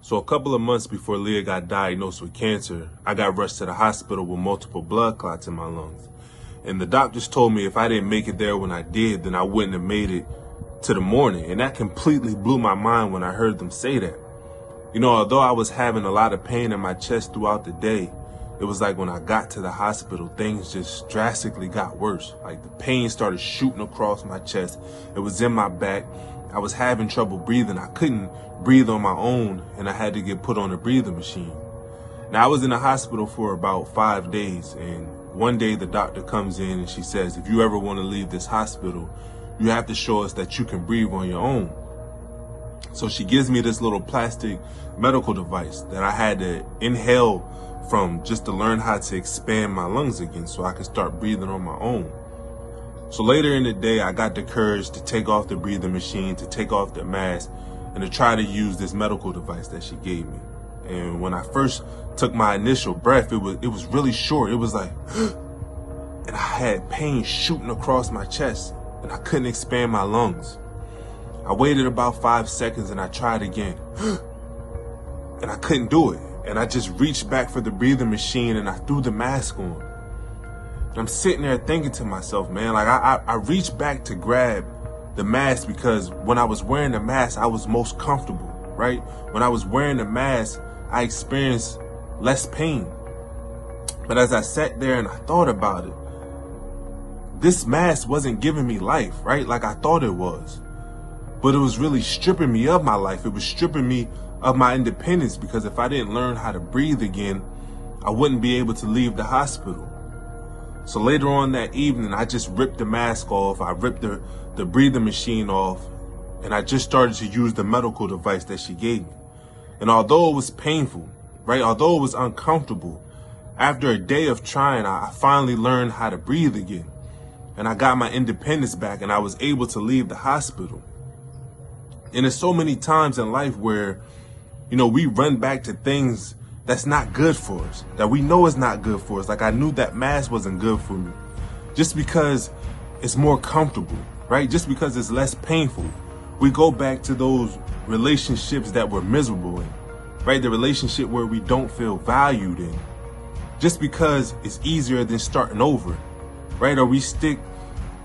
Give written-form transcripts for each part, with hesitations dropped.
So a couple of months before Leah got diagnosed with cancer, I got rushed to the hospital with multiple blood clots in my lungs. And the doctors told me if I didn't make it there when I did, then I wouldn't have made it to the morning. And that completely blew my mind when I heard them say that. You know, although I was having a lot of pain in my chest throughout the day, it was like when I got to the hospital, things just drastically got worse. Like the pain started shooting across my chest. It was in my back. I was having trouble breathing. I couldn't breathe on my own, and I had to get put on a breathing machine. Now, I was in the hospital for about 5 days, and one day the doctor comes in and she says, if you ever want to leave this hospital, you have to show us that you can breathe on your own. So she gives me this little plastic medical device that I had to inhale from just to learn how to expand my lungs again so I could start breathing on my own. So later in the day, I got the courage to take off the breathing machine, to take off the mask, and to try to use this medical device that she gave me. And when I first took my initial breath, it was really short. It was like, and I had pain shooting across my chest, and I couldn't expand my lungs. I waited about 5 seconds and I tried again, and I couldn't do it. And I just reached back for the breathing machine and I threw the mask on. And I'm sitting there thinking to myself, man, like I reached back to grab the mask because when I was wearing the mask, I was most comfortable, right? When I was wearing the mask, I experienced less pain. But as I sat there and I thought about it, this mask wasn't giving me life, right? Like I thought it was. But it was really stripping me of my life. It was stripping me of my independence, because if I didn't learn how to breathe again, I wouldn't be able to leave the hospital. So later on that evening, I just ripped the mask off. I ripped the breathing machine off, and I just started to use the medical device that she gave me. And although it was painful, right? Although it was uncomfortable, after a day of trying, I finally learned how to breathe again. And I got my independence back, and I was able to leave the hospital. And there's so many times in life where, you know, we run back to things that's not good for us, that we know is not good for us. Like I knew that mask wasn't good for me just because it's more comfortable, right? Just because it's less painful. We go back to those relationships that we're miserable in, right? The relationship where we don't feel valued in, just because it's easier than starting over, right? Or we stick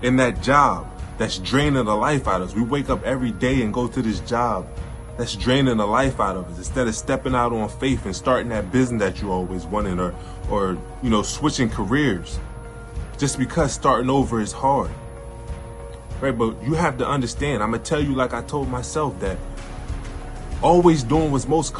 in that job that's draining the life out of us. We wake up every day and go to this job that's draining the life out of us, instead of stepping out on faith and starting that business that you always wanted, or you know, switching careers, just because starting over is hard, right? But you have to understand, I'm gonna tell you, like I told myself, that always doing what's most comfortable